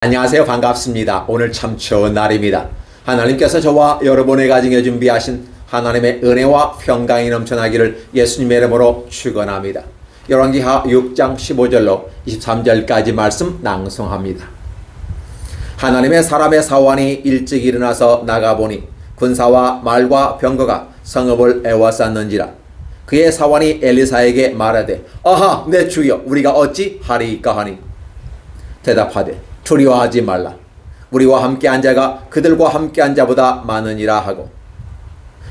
안녕하세요. 반갑습니다. 오늘 참 좋은 날입니다. 하나님께서 저와 여러분의 가정에 준비하신 하나님의 은혜와 평강이 넘쳐나기를 예수님의 이름으로 축원합니다. 열왕기하 6장 15절로 23절까지 말씀 낭송합니다. 하나님의 사람의 사환이 일찍 일어나서 나가보니 군사와 말과 병거가 성읍을 에워쌌는지라. 그의 사환이 엘리사에게 말하되 아하 내 주여 우리가 어찌 하리이까 하니 대답하되 두려워하지 말라. 우리와 함께한 자가 그들과 함께한 자보다 많으니라 하고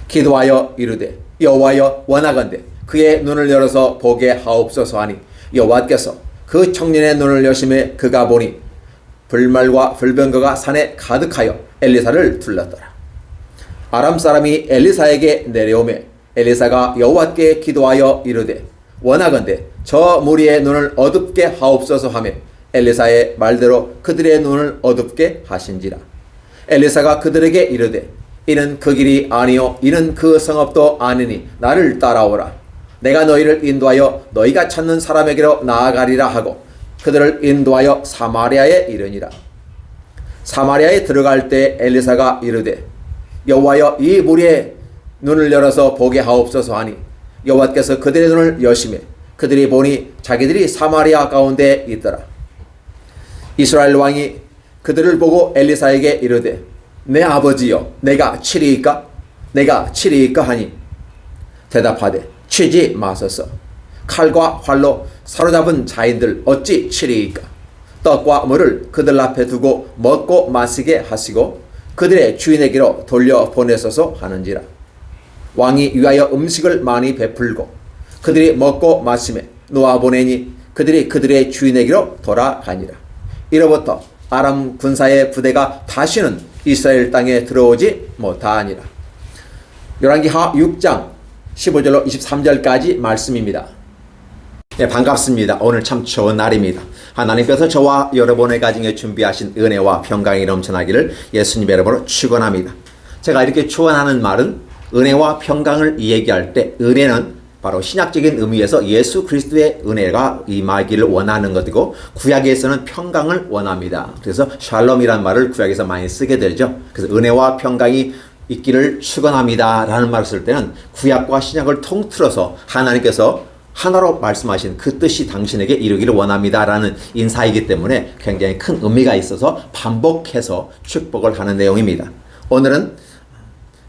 기도하여 이르되 여호와여 원하건대 그의 눈을 열어서 보게 하옵소서 하니 여호와께서 그 청년의 눈을 여심해 그가 보니 불말과 불병거가 산에 가득하여 엘리사를 둘렀더라. 아람 사람이 엘리사에게 내려오매 엘리사가 여호와께 기도하여 이르되 원하건대 저 무리의 눈을 어둡게 하옵소서 하며 엘리사의 말대로 그들의 눈을 어둡게 하신지라. 엘리사가 그들에게 이르되 이는 그 길이 아니요 이는 그 성읍도 아니니 나를 따라오라. 내가 너희를 인도하여 너희가 찾는 사람에게로 나아가리라 하고 그들을 인도하여 사마리아에 이르니라. 사마리아에 들어갈 때 엘리사가 이르되 여호와여 이 무리의 눈을 열어서 보게 하옵소서 하니 여호와께서 그들의 눈을 여시매 그들이 보니 자기들이 사마리아 가운데 있더라. 이스라엘 왕이 그들을 보고 엘리사에게 이르되 내 아버지여 내가 치리이까? 내가 치리이까 하니 대답하되 치지 마소서. 칼과 활로 사로잡은 자인들 어찌 치리이까? 떡과 물을 그들 앞에 두고 먹고 마시게 하시고 그들의 주인에게로 돌려보내소서 하는지라. 왕이 위하여 음식을 많이 베풀고 그들이 먹고 마시매 놓아보내니 그들이 그들의 주인에게로 돌아가니라. 이로부터 아람 군사의 부대가 다시는 이스라엘 땅에 들어오지 못하니라. 열왕기하 6장 15절로 23절까지 말씀입니다. 네, 반갑습니다. 오늘 참 좋은 날입니다. 하나님께서 저와 여러분의 가정에 준비하신 은혜와 평강이 넘쳐나기를 예수님의 이름으로 축원합니다. 제가 이렇게 축원하는 말은 은혜와 평강을 얘기할 때 은혜는 바로 신약적인 의미에서 예수 그리스도의 은혜가 임하기를 원하는 것이고 구약에서는 평강을 원합니다. 그래서 샬롬이라는 말을 구약에서 많이 쓰게 되죠. 그래서 은혜와 평강이 있기를 축원합니다 라는 말을 쓸 때는 구약과 신약을 통틀어서 하나님께서 하나로 말씀하신 그 뜻이 당신에게 이루기를 원합니다 라는 인사이기 때문에 굉장히 큰 의미가 있어서 반복해서 축복을 하는 내용입니다. 오늘은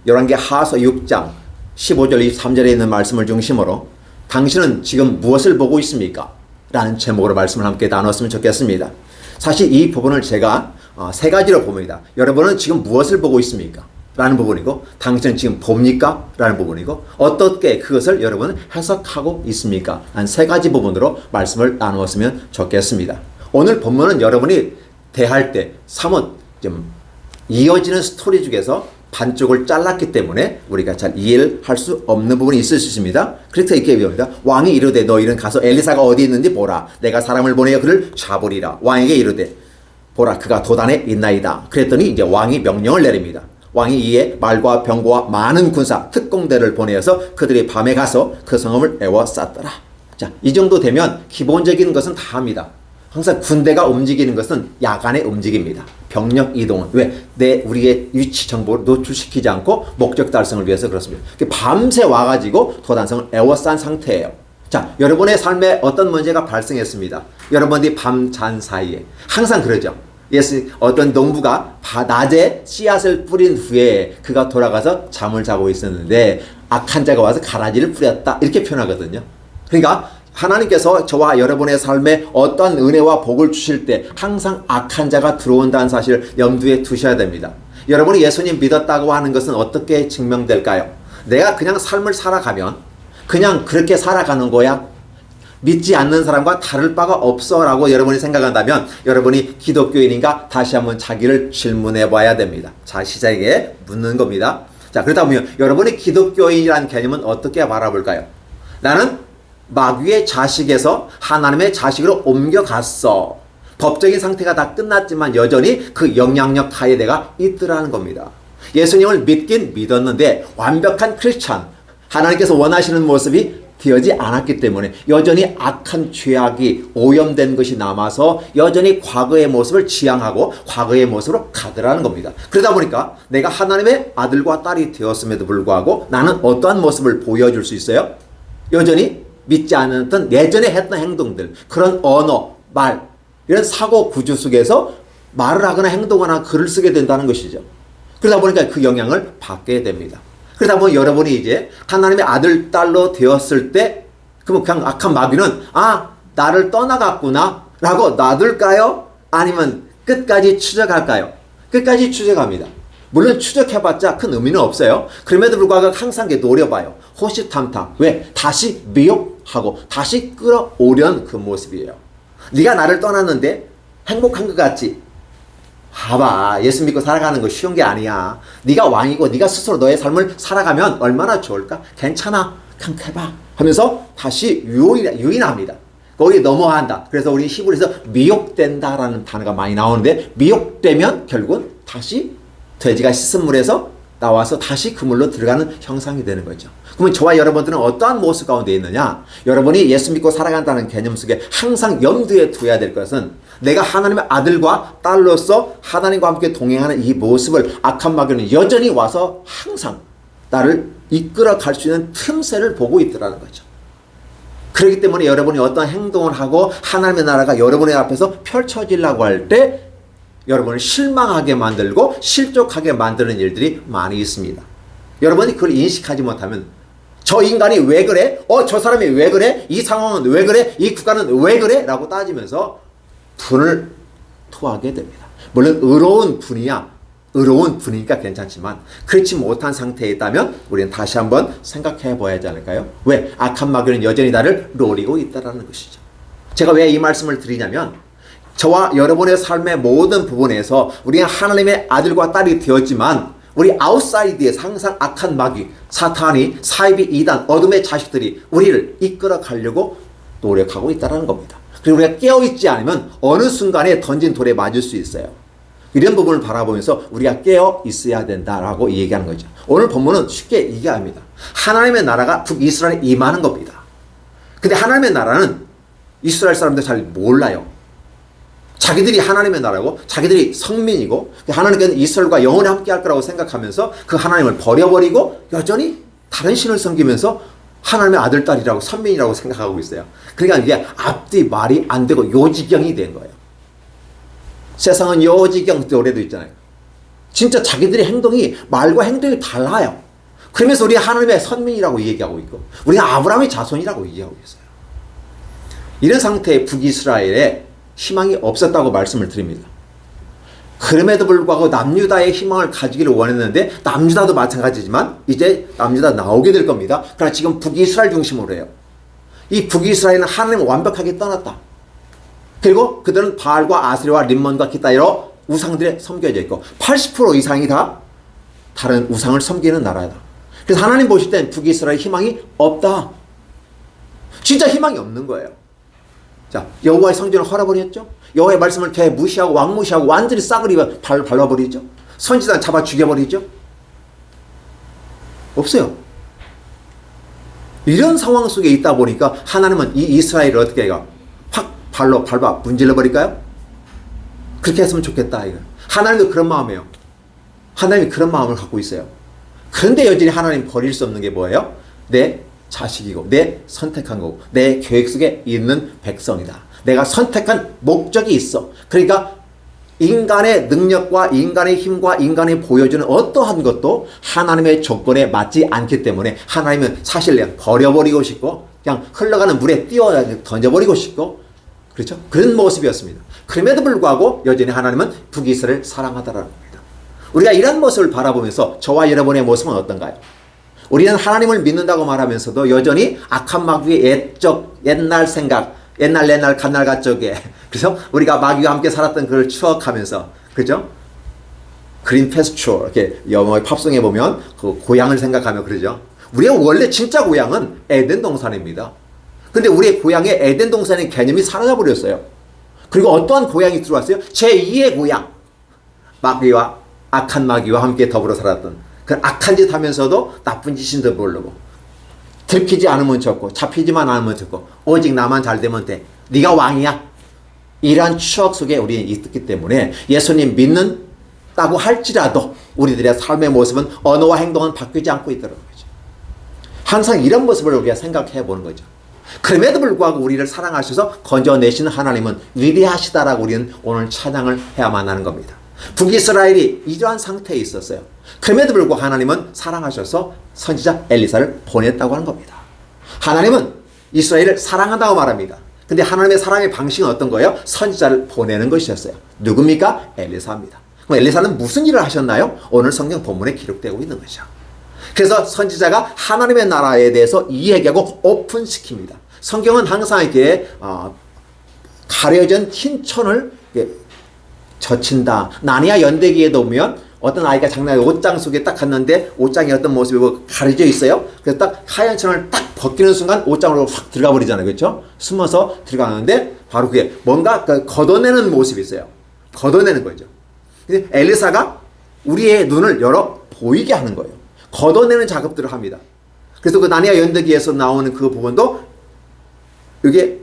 열왕기하서 6장 15절 23절에 있는 말씀을 중심으로 당신은 지금 무엇을 보고 있습니까? 라는 제목으로 말씀을 함께 나눴으면 좋겠습니다. 사실 이 부분을 제가 세 가지로 봅니다. 여러분은 지금 무엇을 보고 있습니까? 라는 부분이고 당신은 지금 봅니까? 라는 부분이고 어떻게 그것을 여러분은 해석하고 있습니까? 한 세 가지 부분으로 말씀을 나누었으면 좋겠습니다. 오늘 본문은 여러분이 대할 때 사뭇 좀 이어지는 스토리 중에서 반쪽을 잘랐기 때문에 우리가 잘 이해를 할 수 없는 부분이 있을 수 있습니다. 그래서 이렇게 얘기합니다. 왕이 이르되 너희는 가서 엘리사가 어디 있는지 보라. 내가 사람을 보내어 그를 잡으리라. 왕에게 이르되 보라 그가 도단에 있나이다. 그랬더니 이제 왕이 명령을 내립니다. 왕이 이에 말과 병거와 많은 군사 특공대를 보내어서 그들이 밤에 가서 그 성읍을 에워쌌더라. 자, 이 정도 되면 기본적인 것은 다 합니다. 항상 군대가 움직이는 것은 야간에 움직입니다. 병력 이동은 왜? 우리의 위치 정보를 노출시키지 않고 목적 달성을 위해서 그렇습니다. 밤새 와가지고 도단성을 에워싼 상태예요. 자, 여러분의 삶에 어떤 문제가 발생했습니다. 여러분들이 밤 잔 사이에 항상 그러죠. 어떤 농부가 낮에 씨앗을 뿌린 후에 그가 돌아가서 잠을 자고 있었는데 악한 자가 와서 가라지를 뿌렸다 이렇게 표현하거든요. 그러니까 하나님께서 저와 여러분의 삶에 어떤 은혜와 복을 주실 때 항상 악한 자가 들어온다는 사실을 염두에 두셔야 됩니다. 여러분이 예수님 믿었다고 하는 것은 어떻게 증명될까요? 내가 그냥 삶을 살아가면 그냥 그렇게 살아가는 거야? 믿지 않는 사람과 다를 바가 없어 라고 여러분이 생각한다면 여러분이 기독교인인가 다시 한번 자기를 질문해 봐야 됩니다. 자신에게 묻는 겁니다. 자, 그러다 보면 여러분이 기독교인이라는 개념은 어떻게 바라볼까요? 나는 마귀의 자식에서 하나님의 자식으로 옮겨갔어. 법적인 상태가 다 끝났지만 여전히 그 영향력 하에 내가 있더라는 겁니다. 예수님을 믿긴 믿었는데 완벽한 크리스찬, 하나님께서 원하시는 모습이 되지 않았기 때문에 여전히 악한 죄악이 오염된 것이 남아서 여전히 과거의 모습을 지향하고 과거의 모습으로 가더라는 겁니다. 그러다 보니까 내가 하나님의 아들과 딸이 되었음에도 불구하고 나는 어떠한 모습을 보여줄 수 있어요? 여전히 믿지 않았던 예전에 했던 행동들, 그런 언어, 말, 이런 사고 구조 속에서 말을 하거나 행동하거나 글을 쓰게 된다는 것이죠. 그러다 보니까 그 영향을 받게 됩니다. 그러다 보니 여러분이 이제 하나님의 아들, 딸로 되었을 때 그럼 그냥 악한 마귀는 나를 떠나갔구나 라고 놔둘까요? 아니면 끝까지 추적할까요? 끝까지 추적합니다. 물론 추적해봤자 큰 의미는 없어요. 그럼에도 불구하고 항상 노려봐요. 호시탐탐. 왜? 다시 미혹하고 다시 끌어오려는 그 모습이에요. 네가 나를 떠났는데 행복한 것 같지? 봐봐, 예수 믿고 살아가는 거 쉬운 게 아니야. 네가 왕이고 네가 스스로 너의 삶을 살아가면 얼마나 좋을까? 괜찮아, 그냥 해봐 하면서 다시 유인합니다. 거기에 넘어간다. 그래서 우리 히브리서 미혹된다라는 단어가 많이 나오는데, 미혹되면 결국은 다시 돼지가 씻은 물에서 나와서 다시 그 물로 들어가는 형상이 되는 거죠. 그러면 저와 여러분들은 어떠한 모습 가운데 있느냐? 여러분이 예수 믿고 살아간다는 개념 속에 항상 염두에 두어야 될 것은, 내가 하나님의 아들과 딸로서 하나님과 함께 동행하는 이 모습을 악한 마귀는 여전히 와서 항상 나를 이끌어 갈 수 있는 틈새를 보고 있더라는 거죠. 그렇기 때문에 여러분이 어떤 행동을 하고 하나님의 나라가 여러분의 앞에서 펼쳐지려고 할 때 여러분을 실망하게 만들고 실족하게 만드는 일들이 많이 있습니다. 여러분이 그걸 인식하지 못하면 저 인간이 왜 그래? 저 사람이 왜 그래? 이 상황은 왜 그래? 이 국가는 왜 그래? 라고 따지면서 분을 토하게 됩니다. 물론 의로운 분이니까 괜찮지만 그렇지 못한 상태에 있다면 우리는 다시 한번 생각해 봐야 하지 않을까요? 왜? 악한 마귀는 여전히 나를 노리고 있다는 것이죠. 제가 왜 이 말씀을 드리냐면, 저와 여러분의 삶의 모든 부분에서 우리가 하나님의 아들과 딸이 되었지만 우리 아웃사이드에서 항상 악한 마귀, 사탄이, 사이비 이단, 어둠의 자식들이 우리를 이끌어 가려고 노력하고 있다는 겁니다. 그리고 우리가 깨어있지 않으면 어느 순간에 던진 돌에 맞을 수 있어요. 이런 부분을 바라보면서 우리가 깨어 있어야 된다라고 얘기하는 거죠. 오늘 본문은 쉽게 얘기합니다. 하나님의 나라가 북이스라엘에 임하는 겁니다. 근데 하나님의 나라는 이스라엘 사람들 잘 몰라요. 자기들이 하나님의 나라고 자기들이 성민이고 하나님께는 이스라엘과 영원히 함께 할 거라고 생각하면서 그 하나님을 버려버리고 여전히 다른 신을 섬기면서 하나님의 아들, 딸이라고 선민이라고 생각하고 있어요. 그러니까 이게 앞뒤 말이 안 되고 요지경이 된 거예요. 세상은 요지경 노래도 있잖아요. 진짜 자기들의 행동이 말과 행동이 달라요. 그러면서 우리 하나님의 선민이라고 얘기하고 있고 우리는 아브라함의 자손이라고 얘기하고 있어요. 이런 상태의 북이스라엘에 희망이 없었다고 말씀을 드립니다. 그럼에도 불구하고 남유다의 희망을 가지기를 원했는데 남유다도 마찬가지지만 이제 남유다 나오게 될 겁니다. 그러나 지금 북이스라엘 중심으로 해요. 이 북이스라엘은 하나님을 완벽하게 떠났다. 그리고 그들은 바알과 아세라와 림몬과 기타 여러 우상들에 섬겨져 있고 80% 이상이 다 다른 우상을 섬기는 나라다. 그래서 하나님 보실 땐 북이스라엘 희망이 없다. 진짜 희망이 없는 거예요. 자, 여호와의 성전을 헐어버렸죠. 여호와의 말씀을 무시하고 왕무시하고 완전히 싸그리 밟아버리죠. 선지자는 잡아 죽여버리죠. 없어요. 이런 상황 속에 있다 보니까 하나님은 이 이스라엘을 어떻게 해요? 확 발로 밟아 문질러버릴까요? 그렇게 했으면 좋겠다. 이거. 하나님도 그런 마음이에요. 하나님이 그런 마음을 갖고 있어요. 그런데 여전히 하나님 버릴 수 없는 게 뭐예요? 내 자식이고 내 선택한 거고 내 계획 속에 있는 백성이다. 내가 선택한 목적이 있어. 그러니까 인간의 능력과 인간의 힘과 인간이 보여주는 어떠한 것도 하나님의 조건에 맞지 않기 때문에 하나님은 사실 그냥 버려버리고 싶고 그냥 흘러가는 물에 던져버리고 싶고 그렇죠? 그런 모습이었습니다. 그럼에도 불구하고 여전히 하나님은 북이스라엘을 사랑하다라는 겁니다. 우리가 이런 모습을 바라보면서 저와 여러분의 모습은 어떤가요? 우리는 하나님을 믿는다고 말하면서도 여전히 악한 마귀의 옛날 생각, 옛날 갓날 쪽에 그래서 우리가 마귀와 함께 살았던 그걸 추억하면서 그죠? 그린 패스처 이렇게 영어의 팝송에 보면 그 고향을 생각하며 그러죠. 우리의 원래 진짜 고향은 에덴 동산입니다. 근데 우리의 고향에 에덴 동산의 개념이 사라져 버렸어요. 그리고 어떠한 고향이 들어왔어요? 제2의 고향. 마귀와 악한 마귀와 함께 더불어 살았던 그 악한 짓 하면서도 나쁜 짓인도 모르고 들키지 않으면 좋고 잡히지만 않으면 좋고 오직 나만 잘 되면 돼. 네가 왕이야. 이러한 추억 속에 우리는 있기 때문에 예수님 믿는다고 할지라도 우리들의 삶의 모습은 언어와 행동은 바뀌지 않고 있더라는 거죠. 항상 이런 모습을 우리가 생각해 보는 거죠. 그럼에도 불구하고 우리를 사랑하셔서 건져내시는 하나님은 위대하시다라고 우리는 오늘 찬양을 해야만 하는 겁니다. 북이스라엘이 이러한 상태에 있었어요. 그럼에도 불구하고 하나님은 사랑하셔서 선지자 엘리사를 보냈다고 하는 겁니다. 하나님은 이스라엘을 사랑한다고 말합니다. 근데 하나님의 사랑의 방식은 어떤 거예요? 선지자를 보내는 것이었어요. 누굽니까? 엘리사입니다. 그럼 엘리사는 무슨 일을 하셨나요? 오늘 성경 본문에 기록되고 있는 거죠. 그래서 선지자가 하나님의 나라에 대해서 이야기하고 오픈시킵니다. 성경은 항상 이렇게 가려진 흰 천을 젖힌다. 나니아 연대기에도 보면 어떤 아이가 장난에 옷장 속에 딱 갔는데 옷장이 어떤 모습이고 가려져 있어요. 그래서 딱 하얀 천을 딱 벗기는 순간 옷장으로 확 들어가 버리잖아요. 그렇죠? 숨어서 들어가는데 바로 그게 뭔가 걷어내는 모습이 있어요. 걷어내는 거죠. 근데 엘리사가 우리의 눈을 열어 보이게 하는 거예요. 걷어내는 작업들을 합니다. 그래서 그 나니아 연대기에서 나오는 그 부분도 이게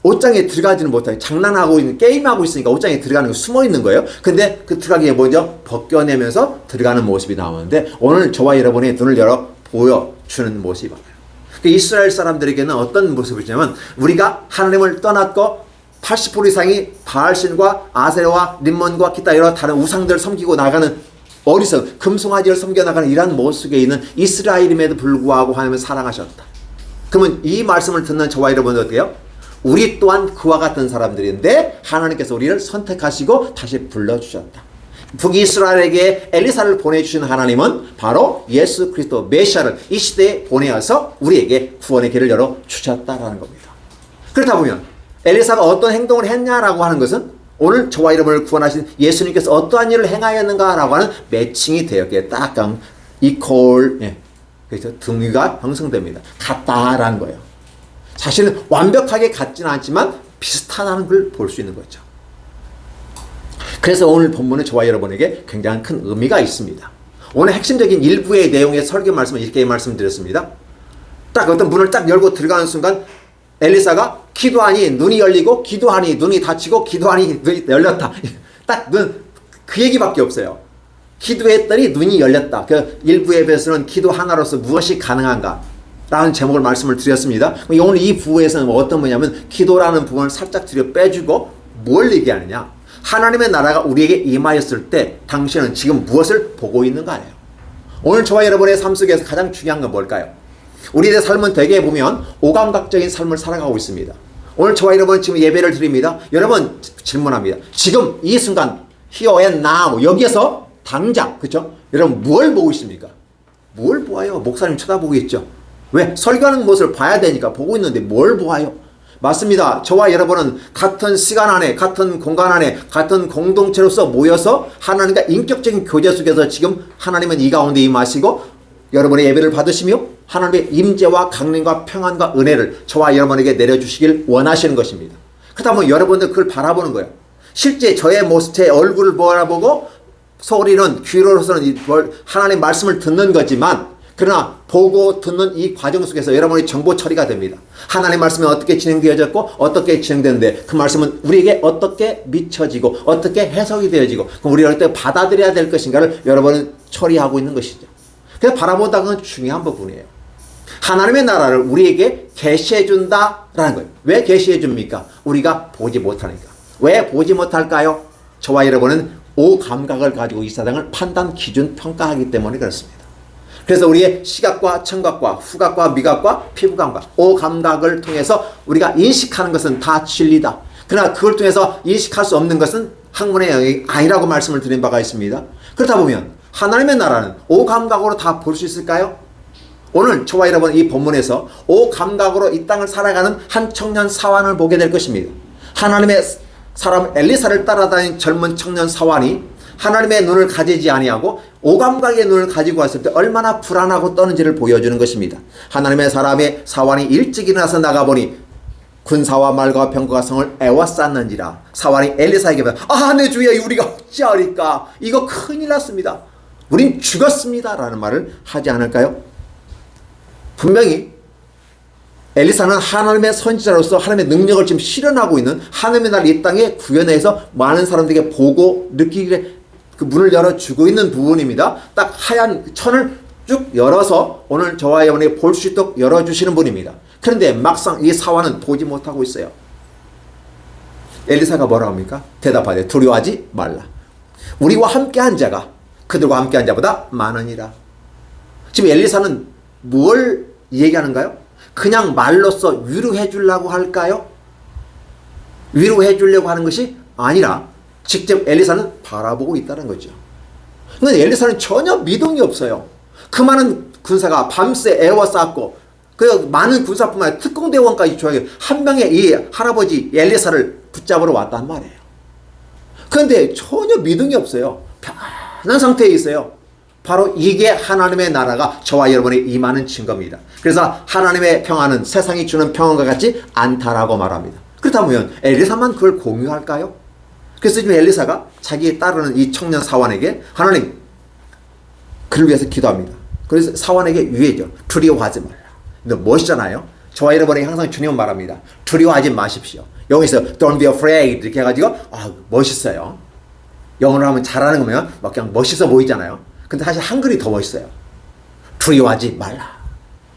옷장에 들어가지는 못하게 장난하고 있는 게임하고 있으니까 옷장에 들어가는 거 숨어 있는 거예요. 근데 그 들어가기에 먼저 벗겨내면서 들어가는 모습이 나오는데 오늘 저와 여러분의 눈을 열어 보여주는 모습이 많아요. 이스라엘 사람들에게는 어떤 모습이냐면 우리가 하나님을 떠났고 80% 이상이 바알신과 아세라와 림몬과 기타 여러 다른 우상들을 섬기고 나가는 어리석은 금송아지를 섬겨나가는 이러한 모습에 있는 이스라엘임에도 불구하고 하나님은 사랑하셨다. 그러면 이 말씀을 듣는 저와 여러분은 어때요? 우리 또한 그와 같은 사람들인데 하나님께서 우리를 선택하시고 다시 불러주셨다. 북이스라엘에게 엘리사를 보내주신 하나님은 바로 예수 그리스도 메시아를 이 시대에 보내어서 우리에게 구원의 길을 열어주셨다라는 겁니다. 그렇다 보면 엘리사가 어떤 행동을 했냐라고 하는 것은 오늘 저와 여러분을 구원하신 예수님께서 어떠한 일을 행하였는가라고 하는 매칭이 되었기에 딱강 이퀄 그래서 등위가 형성됩니다. 같다라는 거예요. 사실은 완벽하게 같지는 않지만 비슷하다는 걸 볼 수 있는 거죠. 그래서 오늘 본문은 저와 여러분에게 굉장히 큰 의미가 있습니다. 오늘 핵심적인 일부의 내용의 설교 말씀을 이렇게 말씀드렸습니다. 딱 어떤 문을 딱 열고 들어가는 순간 엘리사가 기도하니 눈이 열리고 기도하니 눈이 닫히고 기도하니 눈이 열렸다. 딱 그 얘기밖에 없어요. 기도했더니 눈이 열렸다. 그 일부에 비해서는 기도 하나로서 무엇이 가능한가? 라는 제목을 말씀을 드렸습니다. 오늘 이 부분에서는 어떤 뭐냐면 기도라는 부분을 살짝 뒤로 빼주고 뭘 얘기하느냐. 하나님의 나라가 우리에게 임하였을 때 당신은 지금 무엇을 보고 있는가 아니에요. 오늘 저와 여러분의 삶 속에서 가장 중요한 건 뭘까요? 우리의 삶은 되게 보면 오감각적인 삶을 살아가고 있습니다. 오늘 저와 여러분 지금 예배를 드립니다. 여러분 질문합니다. 지금 이 순간 here and now 여기에서 당장 그렇죠? 여러분 뭘 보고 있습니까? 뭘 보아요? 목사님 쳐다보고 있죠. 왜? 설교하는 모습을 봐야 되니까 보고 있는데 뭘 보아요? 맞습니다. 저와 여러분은 같은 시간 안에 같은 공간 안에 같은 공동체로서 모여서 하나님과 인격적인 교제 속에서 지금 하나님은 이 가운데 임하시고 여러분의 예배를 받으시며 하나님의 임재와 강림과 평안과 은혜를 저와 여러분에게 내려주시길 원하시는 것입니다. 그렇다 보면 여러분들 그걸 바라보는 거예요. 실제 저의 모습, 제 얼굴을 바라보고 소리는 귀로서는 하나님의 말씀을 듣는 거지만 그러나 보고 듣는 이 과정 속에서 여러분의 정보 처리가 됩니다. 하나님의 말씀은 어떻게 진행되어졌고 어떻게 진행되는데 그 말씀은 우리에게 어떻게 미쳐지고 어떻게 해석이 되어지고 그럼 우리가 어떻게 받아들여야 될 것인가를 여러분은 처리하고 있는 것이죠. 그래서 바라보다 그건 중요한 부분이에요. 하나님의 나라를 우리에게 계시해 준다라는 거예요. 왜 계시해 줍니까? 우리가 보지 못하니까. 왜 보지 못할까요? 저와 여러분은 오감각을 가지고 이 세상을 판단, 기준, 평가하기 때문에 그렇습니다. 그래서 우리의 시각과 청각과 후각과 미각과 피부감각, 오감각을 통해서 우리가 인식하는 것은 다 진리다. 그러나 그걸 통해서 인식할 수 없는 것은 학문의 영역이 아니라고 말씀을 드린 바가 있습니다. 그렇다 보면 하나님의 나라는 오감각으로 다 볼 수 있을까요? 오늘 저와 여러분 이 본문에서 오감각으로 이 땅을 살아가는 한 청년 사환을 보게 될 것입니다. 하나님의 사람 엘리사를 따라다닌 젊은 청년 사환이 하나님의 눈을 가지지 아니하고 오감각의 눈을 가지고 왔을 때 얼마나 불안하고 떠는지를 보여주는 것입니다. 하나님의 사람의 사환이 일찍 일어나서 나가보니 군사와 말과 병거가 성을 애워쌌는지라. 사환이 엘리사에게 내 주여 우리가 어찌하리까. 이거 큰일 났습니다. 우린 죽었습니다 라는 말을 하지 않을까요? 분명히 엘리사는 하나님의 선지자로서 하나님의 능력을 지금 실현하고 있는 하나님의 나라 이 땅에 구현해서 많은 사람들에게 보고 느끼게 그 문을 열어주고 있는 부분입니다. 딱 하얀 천을 쭉 열어서 오늘 저와 여러분이 볼 수 있도록 열어주시는 분입니다. 그런데 막상 이 사원은 보지 못하고 있어요. 엘리사가 뭐라고 합니까? 대답하되 두려워하지 말라. 우리와 함께한 자가 그들과 함께한 자보다 많으니라. 지금 엘리사는 뭘 얘기하는가요? 그냥 말로써 위로해 주려고 할까요? 위로해 주려고 하는 것이 아니라 직접 엘리사는 바라보고 있다는 거죠. 그런데 엘리사는 전혀 미동이 없어요. 그 많은 군사가 밤새 애워쌌고 그 많은 군사뿐만 아니라 특공대원까지 조약해 한 명의 이 할아버지 엘리사를 붙잡으러 왔단 말이에요. 그런데 전혀 미동이 없어요. 편한 상태에 있어요. 바로 이게 하나님의 나라가 저와 여러분이 임하는 증거입니다. 그래서 하나님의 평안은 세상이 주는 평안과 같지 않다라고 말합니다. 그렇다면 엘리사만 그걸 공유할까요? 그래서 지금 엘리사가 자기에 따르는 이 청년 사환에게 하나님 그를 위해서 기도합니다. 그래서 사환에게 유해죠. 두려워하지 말라. 근데 멋있잖아요. 저와 여러분이 항상 주님은 말합니다. 두려워하지 마십시오. 영어에서 don't be afraid 이렇게 해가지고 멋있어요. 영어로 하면 잘하는 거면 막 그냥 멋있어 보이잖아요. 근데 사실 한글이 더 멋있어요. 두려워하지 말라.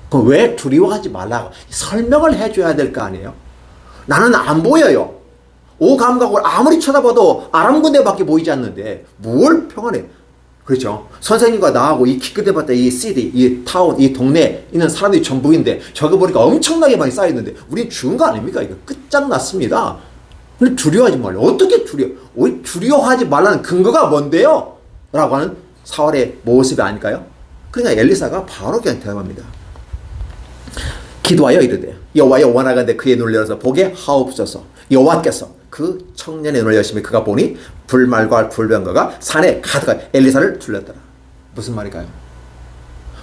그럼 왜 두려워하지 말라고 설명을 해줘야 될 거 아니에요? 나는 안 보여요. 오감각으로 아무리 쳐다봐도 아람군대밖에 보이지 않는데 뭘 평안해? 그렇죠. 선생님과 나하고 이 키크대봤다 이 시티, 이 타운, 이 동네에 있는 사람들이 전부인데 저거 보니까 엄청나게 많이 쌓여있는데 우린 죽은 거 아닙니까? 이거 끝장났습니다. 근데 두려워하지 말라. 어떻게 두려워하지 말라는 근거가 뭔데요? 라고 하는 사울의 모습이 아닐까요? 그러니까 엘리사가 바로 그냥 대답합니다. 기도하여 이르되 여호와여 원하건대 그의 눈을 열어서 보게 하옵소서. 여호와께서 그 청년의 눈을 여시며 그가 보니 불말과 불병거가 산에 가득하여 엘리사를 둘렀더라. 무슨 말일까요?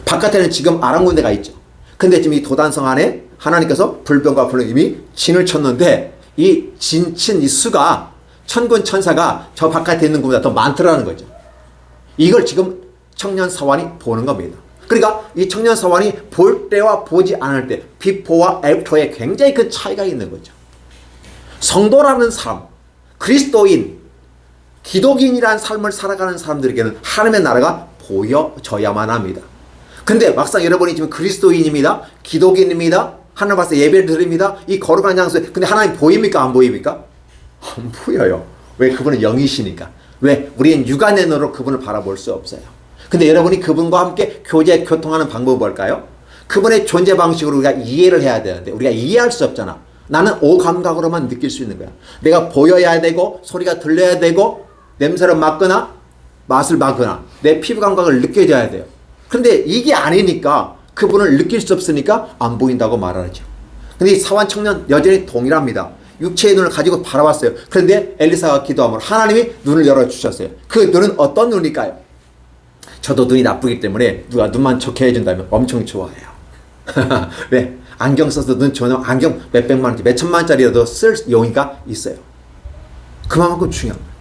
바깥에는 지금 아람 군대가 있죠. 근데 지금 이 도단성 안에 하나님께서 불병과 불병 이미 진을 쳤는데 이 진친 이 수가 천군 천사가 저 바깥에 있는 것보다 더 많더라는 거죠. 이걸 지금 청년 사환이 보는 겁니다. 그러니까 이 청년 사환이 볼 때와 보지 않을 때 비포와 애프터에 굉장히 큰 차이가 있는 거죠. 성도라는 삶, 그리스도인, 기독인이라는 삶을 살아가는 사람들에게는 하나님의 나라가 보여져야만 합니다. 근데 막상 여러분이 지금 그리스도인입니다. 기독인입니다. 하나님 앞에서 예배를 드립니다. 이 거룩한 장소에 근데 하나님 보입니까? 안 보입니까? 안 보여요. 왜? 그분은 영이시니까. 왜? 우리는 육안의 눈으로 그분을 바라볼 수 없어요. 근데 여러분이 그분과 함께 교통하는 방법은 뭘까요? 그분의 존재 방식으로 우리가 이해를 해야 되는데 우리가 이해할 수 없잖아. 나는 오감각으로만 느낄 수 있는 거야. 내가 보여야 되고 소리가 들려야 되고 냄새를 맡거나 맛을 맡거나 내 피부 감각을 느껴져야 돼요. 그런데 이게 아니니까 그분을 느낄 수 없으니까 안 보인다고 말하죠. 근데 이 사환 청년 여전히 동일합니다. 육체의 눈을 가지고 바라봤어요. 그런데 엘리사가 기도함으로 하나님이 눈을 열어주셨어요. 그 눈은 어떤 눈일까요? 저도 눈이 나쁘기 때문에 누가 눈만 좋게 해준다면 엄청 좋아해요. 왜? 안경 써서 눈 좋은 안경 몇백만 원짜리 몇천만 원짜리라도 쓸 용의가 있어요. 그만큼 중요합니다.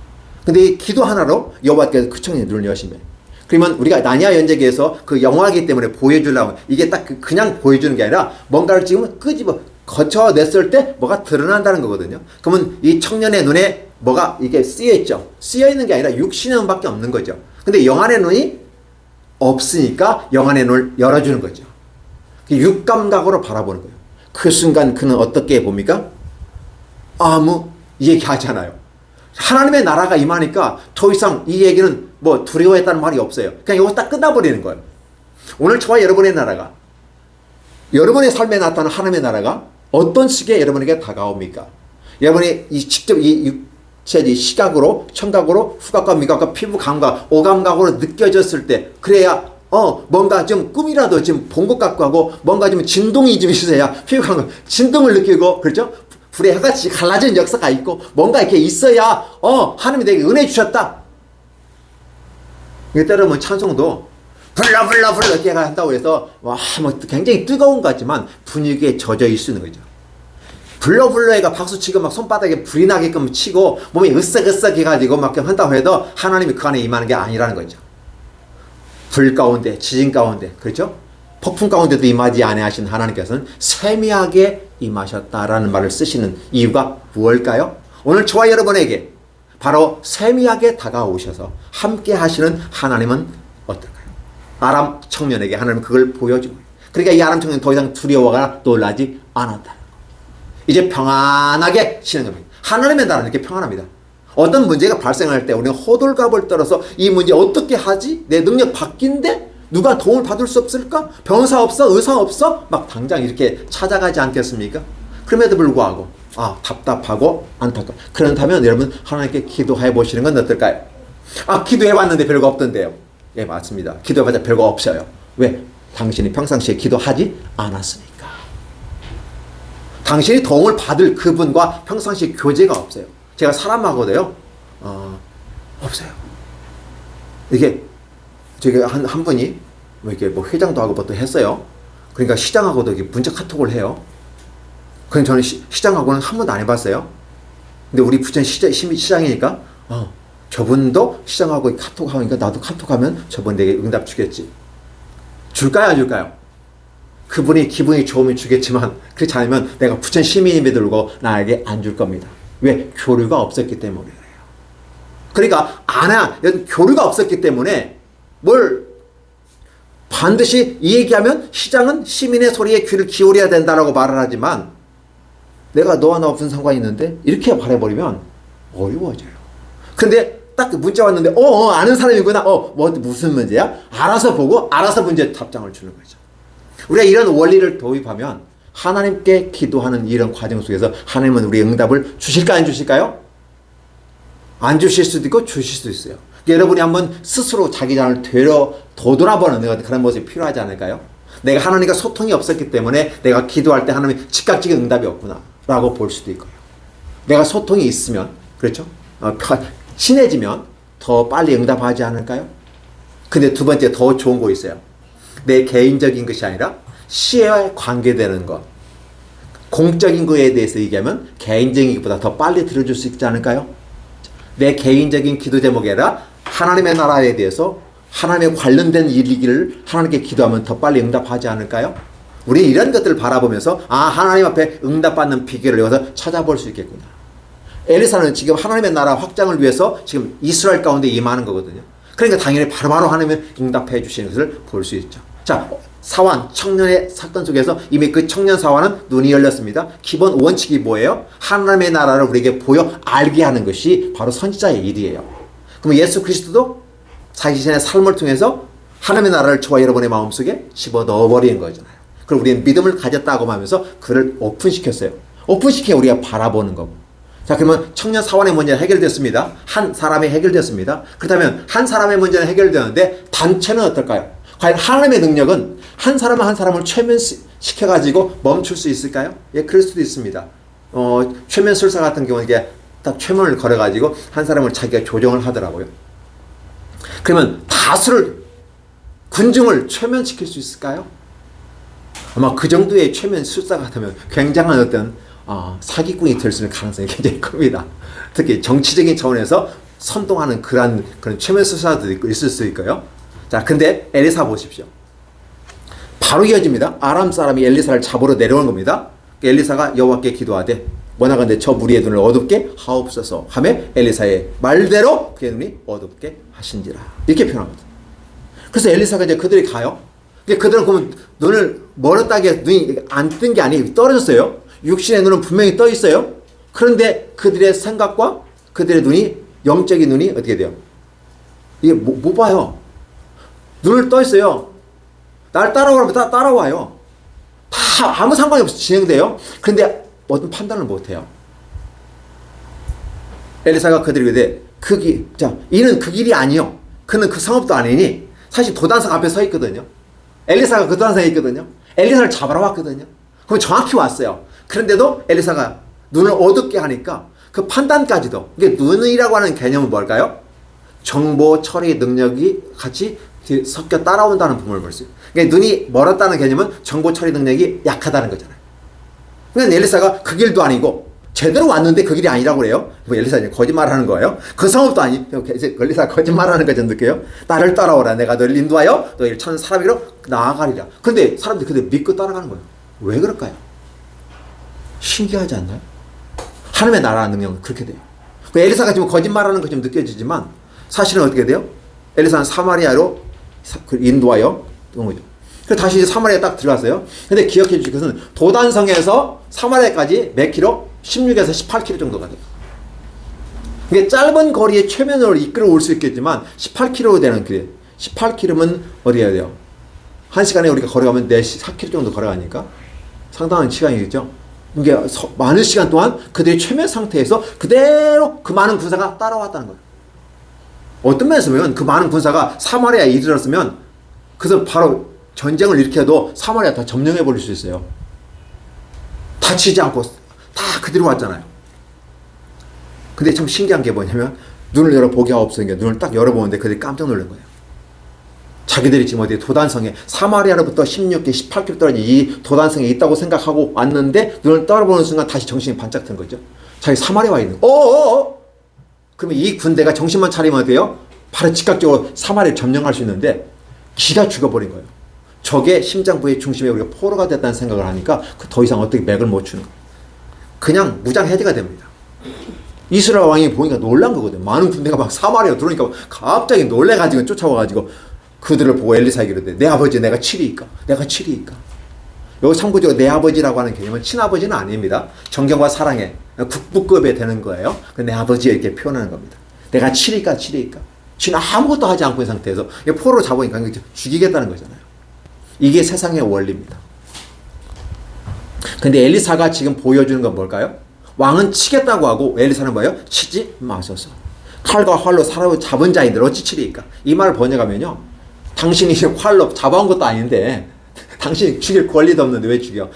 근데 이 기도 하나로 여호와께서 그 청년의 눈을 여시면 그러면 우리가 나니아 연재기에서 그 영화이기 때문에 보여주려고 이게 딱 그냥 보여주는 게 아니라 뭔가를 지금 끄집어 거쳐냈을 때 뭐가 드러난다는 거거든요. 그러면 이 청년의 눈에 뭐가 이게 쓰여있죠. 쓰여있는 게 아니라 육신의 눈밖에 없는 거죠. 근데 영안의 눈이 없으니까 영안의 눈을 열어주는 거죠. 육감각으로 바라보는 거예요. 그 순간 그는 어떻게 봅니까? 아무 얘기하지 않아요. 하나님의 나라가 임하니까 더 이상 이 얘기는 뭐 두려워했다는 말이 없어요. 그냥 이거 딱 끝나버리는 거예요. 오늘 저와 여러분의 나라가 여러분의 삶에 나타나는 하나님의 나라가 어떤 식의 여러분에게 다가옵니까? 여러분이 직접 이 육체의 시각으로 청각으로 후각과 미각과 피부 감각 오감각으로 느껴졌을 때 그래야 뭔가 좀 꿈이라도 지금 본 것 같고 하고 뭔가 좀 진동이 좀 있어야 피부 감각 진동을 느끼고 그렇죠? 불의 해같이 갈라진 역사가 있고 뭔가 이렇게 있어야 하나님이 내게 은혜 주셨다. 이게 때로는 찬송도 불러 이렇게 한다고 해서 뭐 굉장히 뜨거운 것 같지만 분위기에 젖어 있을 수 있는 거죠. 불러해가 박수치고 막 손바닥에 불이 나게끔 치고 몸이 으쓱으쓱 해가지고 막 한다고 해도 하나님이 그 안에 임하는 게 아니라는 거죠. 불 가운데 지진 가운데 그렇죠? 폭풍 가운데도 임하지 아니하신 하나님께서는 세미하게 임하셨다라는 말을 쓰시는 이유가 무엇일까요? 오늘 저와 여러분에게 바로 세미하게 다가오셔서 함께 하시는 하나님은 어떨까요? 아람 청년에게 하나님은 그걸 보여주고, 그러니까 이 아람 청년은 더 이상 두려워가 놀라지 않았다는 거예요. 이제 평안하게 지내는 겁니다. 하나님의 나라는 이렇게 평안합니다. 어떤 문제가 발생할 때 우리는 호들갑을 떨어서 이 문제 어떻게 하지? 내 능력 바뀐데? 누가 도움을 받을 수 없을까? 병사 없어? 의사 없어? 막 당장 이렇게 찾아가지 않겠습니까? 그럼에도 불구하고 답답하고 안타깝고, 그렇다면 여러분 하나님께 기도해 보시는 건 어떨까요? 기도해 봤는데 별거 없던데요. 예, 맞습니다. 기도해 봤자 별거 없어요. 왜? 당신이 평상시에 기도하지 않았으니까. 당신이 도움을 받을 그분과 평상시에 교제가 없어요. 제가 사람하고도요, 없어요. 이게 저기 한 분이 이렇게 회장도 하고 또 했어요. 그러니까 시장하고도 이렇게 문자 카톡을 해요. 그럼 저는 시장하고는 한 번도 안 해봤어요. 근데 우리 부천 시장이니까 저분도 시장하고 카톡 하니까 나도 카톡하면 저분 내게 응답 주겠지. 줄까요, 안 줄까요? 그분이 기분이 좋으면 주겠지만 그렇지 않으면 내가 부천 시민임에 들고 나에게 안 줄 겁니다. 왜? 교류가 없었기 때문이에요. 그러니까 교류가 없었기 때문에 뭘 반드시 이 얘기하면 시장은 시민의 소리에 귀를 기울여야 된다라고 말을 하지만 내가 너와 나 무슨 상관이 있는데? 이렇게 말해버리면 어려워져요. 근데 딱 문자 왔는데 아는 사람이구나. 무슨 문제야? 알아서 보고 알아서 문제 답장을 주는 거죠. 우리가 이런 원리를 도입하면 하나님께 기도하는 이런 과정 속에서 하나님은 우리의 응답을 주실까 안 주실까요? 안 주실 수도 있고 주실 수도 있어요. 여러분이 한번 스스로 자기 자신을 되돌아보는 그런 모습이 필요하지 않을까요? 내가 하나님과 소통이 없었기 때문에 내가 기도할 때 하나님이 즉각적인 응답이 없구나 라고 볼 수도 있고요. 내가 소통이 있으면, 그렇죠? 친해지면 더 빨리 응답하지 않을까요? 근데 두 번째 더 좋은 거 있어요. 내 개인적인 것이 아니라 시에 관계되는 것, 공적인 거에 대해서 얘기하면 개인적인 것보다 더 빨리 들어줄 수 있지 않을까요? 내 개인적인 기도 제목이 아니라 하나님의 나라에 대해서 하나님에 관련된 일이기를 하나님께 기도하면 더 빨리 응답하지 않을까요? 우리 이런 것들을 바라보면서 하나님 앞에 응답받는 비결을 여기서 찾아볼 수 있겠구나. 엘리사는 지금 하나님의 나라 확장을 위해서 지금 이스라엘 가운데 임하는 거거든요. 그러니까 당연히 바로바로 하나님의 응답해 주시는 것을 볼 수 있죠. 자, 청년의 사건 속에서 이미 그 청년 사환은 눈이 열렸습니다. 기본 원칙이 뭐예요? 하나님의 나라를 우리에게 보여 알게 하는 것이 바로 선지자의 일이에요. 그럼 예수 그리스도도 자기 자신의 삶을 통해서 하나님의 나라를 저와 여러분의 마음속에 집어넣어버리는 거잖아요. 그럼 우리는 믿음을 가졌다고 하면서 그를 오픈시켰어요. 오픈시켜 우리가 바라보는 거고. 자, 그러면 청년 사환의 문제는 해결됐습니다. 한 사람이 해결됐습니다. 그렇다면 한 사람의 문제는 해결되는데 단체는 어떨까요? 과연 하나님의 능력은 한 사람은 한 사람을 최면시켜가지고 멈출 수 있을까요? 예, 그럴 수도 있습니다. 최면술사 같은 경우는 이게 딱 최면을 걸어가지고 한 사람을 자기가 조정을 하더라고요. 그러면 군중을 최면시킬 수 있을까요? 아마 그 정도의 최면술사 같으면 굉장한 어떤 사기꾼이 될 수 있는 가능성이 굉장히 큽니다. 특히 정치적인 차원에서 선동하는 그런 최면술사도 있을 수 있고요. 자, 근데 엘리사 보십시오. 바로 이어집니다. 아람 사람이 엘리사를 잡으러 내려오는 겁니다. 엘리사가 여호와께 기도하되 원하건대 저 무리의 눈을 어둡게 하옵소서 하매 엘리사의 말대로 그의 눈이 어둡게 하신지라. 이렇게 표현합니다. 그래서 엘리사가 이제 그들이 가요. 그들은 그러면 눈을 멀었다기에 눈이 안 뜬 게 아니에요. 떨어졌어요. 육신의 눈은 분명히 떠 있어요. 그런데 그들의 생각과 그들의 눈이, 영적인 눈이 어떻게 돼요? 이게 못 봐요. 눈을 떠 있어요. 날 따라오라면 따라와요. 다 아무 상관이 없이 진행돼요. 그런데 어떤 판단을 못 해요. 엘리사가 그들에게 이는 그 길이 아니요. 그는 그 성읍도 아니니 사실 도단성 앞에 서 있거든요. 엘리사가 그 도단성에 있거든요. 엘리사를 잡으러 왔거든요. 그럼 정확히 왔어요. 그런데도 엘리사가 눈을 어둡게 하니까 그 판단까지도, 이게 눈이라고 하는 개념은 뭘까요? 정보 처리 능력이 같이 섞여 따라온다는 부분을 볼 수 있어요. 그러니까 눈이 멀었다는 개념은 정보 처리 능력이 약하다는 거잖아요. 그러니까 엘리사가 그 길도 아니고 제대로 왔는데 그 길이 아니라고 그래요. 뭐 엘리사가 거짓말하는 거예요. 그 상업도 아니. 이제 엘리사가 거짓말하는 거 좀 느껴요. 나를 따라오라. 내가 너를 인도하여 너희를 찾는 사람이로 나아가리라. 근데 사람들이 그때 믿고 따라가는 거예요. 왜 그럴까요? 신기하지 않나요? 하나님의 나라의 능력은 그렇게 돼요. 엘리사가 지금 거짓말하는 거 좀 느껴지지만 사실은 어떻게 돼요? 엘리사는 사마리아로 인도하여 온 거죠. 그래서 다시 이제 사마리아에 딱 들어갔어요. 근데 기억해 주실 것은 도단성에서 사마리아까지 몇 킬로? 16에서 18km 정도가 돼요. 이게 짧은 거리에 최면으로 이끌어 올 수 있겠지만 18km 되는 길이에요. 18km면 어디 가야 돼요? 1시간에 우리가 걸어가면 4km 정도 걸어가니까 상당한 시간이겠죠. 이게 많은 시간 동안 그들이 최면 상태에서 그대로 그 많은 군사가 따라왔다는 거예요. 어떤 면에서 보면 그 많은 군사가 사마리아에 이르렀으면 그래서 바로 전쟁을 일으켜도 사마리아 다 점령해 버릴 수 있어요. 다치지 않고 다 그대로 왔잖아요. 근데 참 신기한 게 뭐냐면 눈을 열어 보기가 없으니까 눈을 딱 열어보는데 그들이 깜짝 놀란 거예요. 자기들이 지금 어디 도단성에 사마리아로부터 16개, 18km 떨어진 이 도단성에 있다고 생각하고 왔는데 눈을 떠보는 순간 다시 정신이 반짝 든 거죠. 자기 사마리아에 와 있는 그러면 이 군대가 정신만 차리면 어때요? 바로 즉각적으로 사마리아를 점령할 수 있는데 기가 죽어버린 거예요. 적의 심장부의 중심에 우리가 포로가 됐다는 생각을 하니까 더 이상 어떻게 맥을 못 추는 거예요. 그냥 무장해제가 됩니다. 이스라엘 왕이 보니까 놀란 거거든요. 많은 군대가 막 사마리아 들어오니까 갑자기 놀래가지고 쫓아와가지고 그들을 보고 엘리사에게 이르되 내 아버지 내가 칠이이까? 내가 칠이이까? 여기 참고적으로 내 아버지라고 하는 개념은 친아버지는 아닙니다. 정경과 사랑의 국부급에 되는 거예요. 내 아버지 이렇게 표현하는 겁니다. 내가 칠이이까? 칠이이까? 지는 아무것도 하지 않고 있는 상태에서 포로로 잡으니까 죽이겠다는 거잖아요. 이게 세상의 원리입니다. 근데 엘리사가 지금 보여주는 건 뭘까요? 왕은 치겠다고 하고 엘리사는 뭐예요? 치지 마소서. 칼과 활로 사람을 잡은 자인들 어찌 치리이까? 이 말을 번역하면요. 당신이 활로 잡아온 것도 아닌데 당신이 죽일 권리도 없는데 왜 죽여?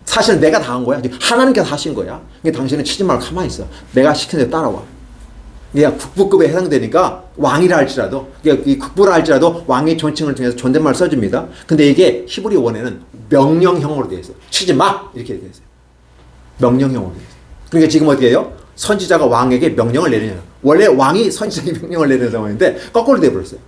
사실 내가 다 한 거야. 하나님께서 하신 거야. 그러니까 당신은 치지 말고 가만히 있어. 내가 시킨 대로 따라와. 얘가 국부급에 해당되니까 왕이라 할지라도 이 국부라 할지라도 왕의 존칭을 통해서 존댓말을 써줍니다. 근데 이게 히브리 원에는 명령형으로 되어 있어요. 치지 마! 이렇게 되어 있어요. 명령형으로 되어 있어요. 그러니까 지금 어떻게 해요? 선지자가 왕에게 명령을 내리냐. 원래 왕이 선지자에게 명령을 내리는 상황인데 거꾸로 되어버렸어요.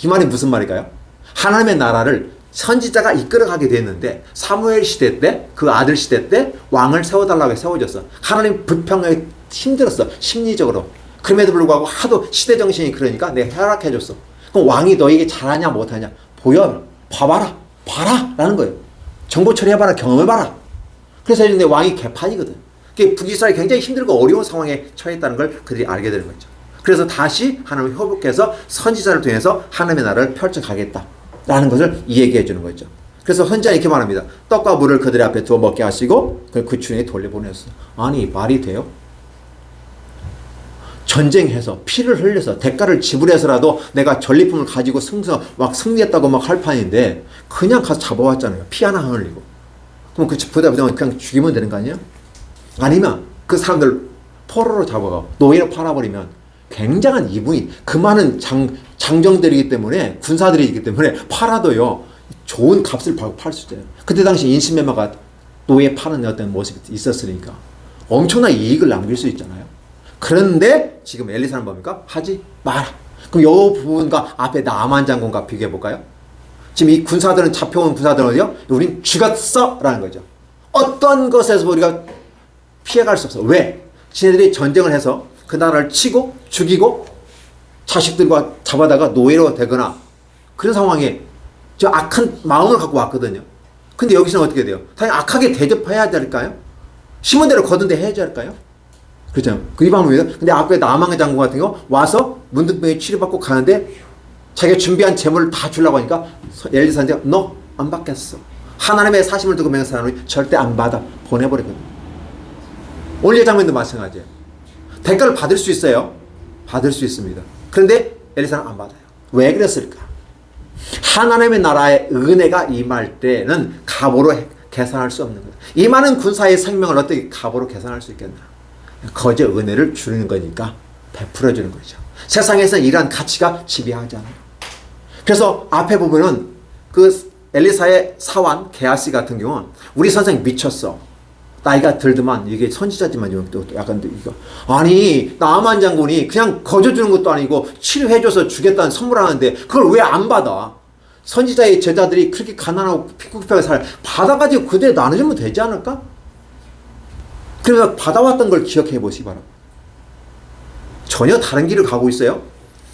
이 말이 무슨 말일까요? 하나님의 나라를 선지자가 이끌어가게 됐는데 사무엘 시대 때 그 아들 시대 때 왕을 세워달라고 세워졌어. 하나님 불평에 힘들었어. 심리적으로. 그럼에도 불구하고 하도 시대정신이 그러니까 내가 허락해줬어. 그럼 왕이 너에게 잘하냐 못하냐 보여. 봐봐라. 봐라. 라는 거예요. 정보 처리해봐라. 경험해봐라. 그래서 이제 왕이 개판이거든. 북이스라엘이 굉장히 힘들고 어려운 상황에 처했다는 걸 그들이 알게 되는 거죠. 그래서 다시 하나님을 회복해서 선지자를 통해서 하나님의 나라를 펼쳐가겠다라는 것을 얘기해 주는 거죠. 그래서 선지자는 이렇게 말합니다. 떡과 물을 그들 앞에 두어 먹게 하시고 그 주인이 돌려보냈어요. 아니 말이 돼요? 전쟁해서 피를 흘려서 대가를 지불해서라도 내가 전리품을 가지고 승리했다고 막 할 판인데 그냥 가서 잡아왔잖아요. 피 하나 안 흘리고. 그럼 보다 그냥 죽이면 되는 거 아니에요? 아니면 그 사람들 포로로 잡아가 노예로 팔아버리면 굉장한 이분이 그 많은 장정들이기 때문에 군사들이기 때문에 팔아도요 좋은 값을 받고 팔 수 있어요. 그때 당시 인신매매가 노예 파는 어떤 모습이 있었으니까 엄청난 이익을 남길 수 있잖아요. 그런데 지금 엘리사는 뭡니까? 하지 마라. 그럼 이 부분과 앞에 나만 장군과 비교해 볼까요? 지금 이 군사들은 잡혀온 군사들은 어디요? 우린 죽었어 라는 거죠. 어떤 것에서 우리가 피해갈 수 없어. 왜? 지네들이 전쟁을 해서 그 나라를 치고 죽이고 자식들과 잡아다가 노예로 되거나 그런 상황에 저 악한 마음을 갖고 왔거든요. 근데 여기서는 어떻게 돼요? 당연히 악하게 대접해야 될까요? 심은 대로 거둔 데 해야지 할까요? 그렇죠. 그 방법입니다. 근데 아까 나만의 장군 같은 경우 와서 문득병에 치료받고 가는데 자기가 준비한 재물을 다 주려고 하니까 엘리사한테 너 안 받겠어. 하나님의 사심을 두고 맹세하는 절대 안 받아. 보내버리거든요. 오늘 장면도 마찬가지예요. 대가를 받을 수 있어요. 받을 수 있습니다. 그런데 엘리사는 안 받아요. 왜 그랬을까? 하나님의 나라의 은혜가 임할 때는 값으로 계산할 수 없는 거예요. 이 많은 군사의 생명을 어떻게 값으로 계산할 수 있겠나? 거저 은혜를 주는 거니까 베풀어 주는 거죠. 세상에서 이러한 가치가 지배하지 않아요. 그래서 앞에 보면은 그 엘리사의 사환 게하시 같은 경우는 우리 선생님 미쳤어. 나이가 들더만 이게 선지자지만 또 약간 이거 아니 나만 장군이 그냥 거저주는 것도 아니고 치료해줘서 주겠다는 선물하는데 그걸 왜 안 받아? 선지자의 제자들이 그렇게 가난하고 피곤하게 받아가지고 그대로 나눠주면 되지 않을까? 그래서 받아왔던 걸 기억해 보시기 바랍니다. 전혀 다른 길을 가고 있어요.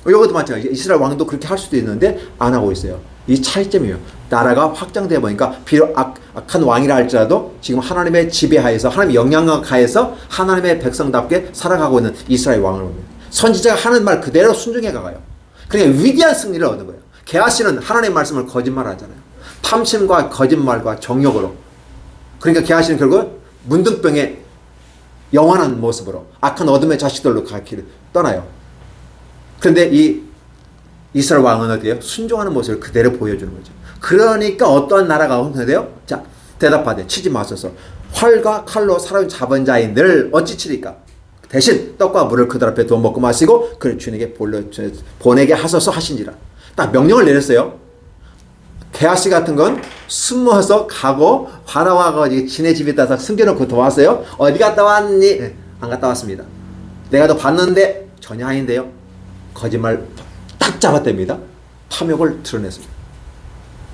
이것도 마찬가지예요. 이스라엘 왕도 그렇게 할 수도 있는데 안 하고 있어요. 이 차이점이에요. 나라가 확장되어 보니까 비록 악한 왕이라 할지라도 지금 하나님의 지배하에서 하나님의 영향력 하에서 하나님의 백성답게 살아가고 있는 이스라엘 왕을 봅니다. 선지자가 하는 말 그대로 순종해 가요. 그러니까 위대한 승리를 얻는 거예요. 게하시는 하나님의 말씀을 거짓말하잖아요. 탐심과 거짓말과 정욕으로. 그러니까 게하시는 결국 문둥병의 영원한 모습으로 악한 어둠의 자식들로 가기를 떠나요. 그런데 이 이스라엘 왕은 어때요? 순종하는 모습을 그대로 보여주는 거죠. 그러니까 어떠한 나라가 흥해돼요? 자, 대답하되 치지 마소서. 활과 칼로 사람 잡은 자인들 어찌 치리까? 대신 떡과 물을 그들 앞에 두어 먹고 마시고 그를 주님에게 보내게 하소서 하신지라. 딱 명령을 내렸어요. 게하시 같은 건 숨어서 가고 바나바가 지네 집에 따서 숨겨놓고 도왔어요. 어디 갔다 왔니? 안 갔다 왔습니다. 내가 너 봤는데 전혀 아닌데요. 거짓말 딱 잡았답니다. 탐욕을 드러냈습니다.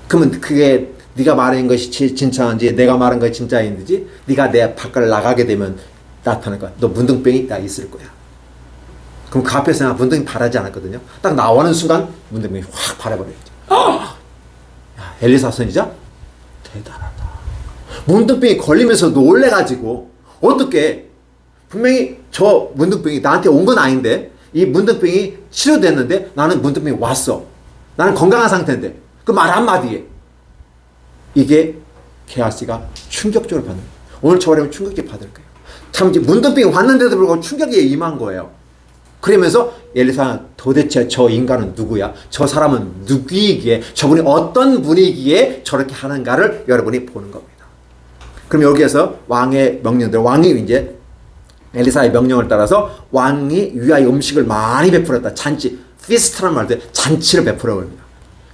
그러면 그게 네가 말한 것이 진짜인지 내가 말한 것이 진짜인지 네가 내 밖을 나가게 되면 나타날 거야. 너 문둥병이 나 있을 거야. 그럼 그 앞에서 나 문둥이 바라지 않았거든요. 딱 나오는 순간 문둥병이 확 바라버렸죠. 야, 엘리사 선지자 대단하다. 문둥병이 걸리면서 놀래가지고 어떻게 분명히 저 문둥병이 나한테 온 건 아닌데 이 문둥병이 치료됐는데 나는 문둥병이 왔어. 나는 건강한 상태인데 그 말 한마디에 이게 게하시가 충격적으로 받는 거예요. 오늘 저라면 충격이 받을 거예요. 참 이제 문둥병이 왔는데도 불구하고 충격에 임한 거예요. 그러면서 엘리사는 도대체 저 인간은 누구야? 저 사람은 누구이기에 저분이 어떤 분이기에 저렇게 하는가를 여러분이 보는 겁니다. 그럼 여기에서 왕의 명령대로 왕이 이제 엘리사의 명령을 따라서 왕이 위하여 음식을 많이 베풀었다. 잔치, 피스트란 말도 잔치를 베풀어 버립니다.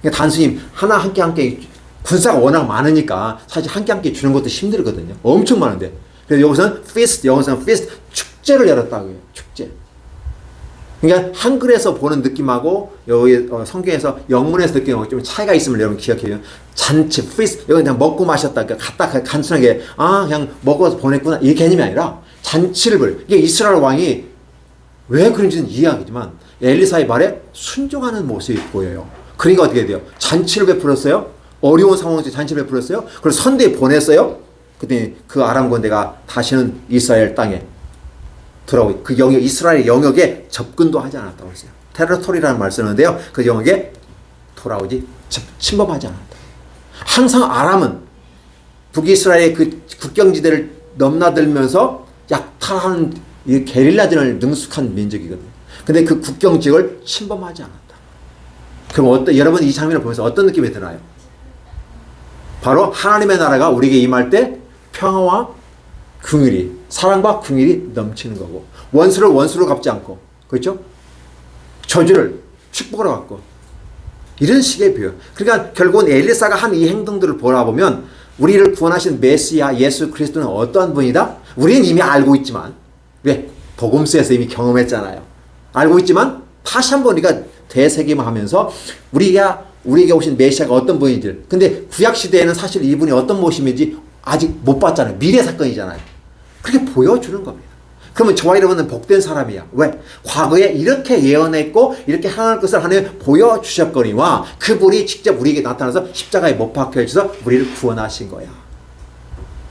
그러니까 단순히 하나 함께 군사가 워낙 많으니까 사실 함께 주는 것도 힘들거든요. 엄청 많은데. 그래서 여기서는 피스트, 영어에서는 피스트, 축제를 열었다고 해요. 축제. 그러니까 한글에서 보는 느낌하고 여기 성경에서 영문에서 느끼는 좀 차이가 있음을 여러분 기억해요. 잔치, 피스트, 여기 그냥 먹고 마셨다. 갖다 간단하게 그냥 먹어서 보냈구나 이 개념이 아니라 잔치를 벌. 이게 이스라엘 왕이 왜 그런지는 이해하겠지만 엘리사의 말에 순종하는 모습이 보여요. 그러니까 어떻게 돼요? 잔치를 베풀었어요. 어려운 상황에서 잔치를 베풀었어요. 그리고 선대에 보냈어요. 그때 그 아람 군대가 다시는 이스라엘 땅에 들어오고 그 영역 이스라엘 영역에 접근도 하지 않았다고 했어요. 테러토리라는 말을 쓰는데요. 그 영역에 돌아오지 침범하지 않았다. 항상 아람은 북이스라엘의 그 국경지대를 넘나들면서 약탈하는 이 게릴라전을 능숙한 민족이거든요. 근데 그 국경 지역을 침범하지 않았다. 그럼 여러분 이 장면을 보면서 어떤 느낌이 드나요? 바로 하나님의 나라가 우리에게 임할 때 평화와 긍휼이, 사랑과 긍휼이 넘치는 거고 원수를 원수로 갚지 않고 그렇죠? 저주를 축복으로 갚고 이런 식의 비유. 그러니까 결국은 엘리사가 한 이 행동들을 보라보면 우리를 구원하신 메시아 예수 그리스도는 어떠한 분이다? 우리는 이미 알고 있지만 왜? 복음서에서 이미 경험했잖아요. 알고 있지만 다시 한번 우리가 되새김하면서 우리에게 오신 메시아가 어떤 분인지. 근데 구약 시대에는 사실 이분이 어떤 모습인지 아직 못 봤잖아요. 미래 사건이잖아요. 그렇게 보여주는 겁니다. 그러면 저와 여러분은 복된 사람이야. 왜? 과거에 이렇게 예언했고 이렇게 향할 것을 하나님 보여주셨거니와 그분이 직접 우리에게 나타나서 십자가에 못 박혀 주셔서 우리를 구원하신 거야.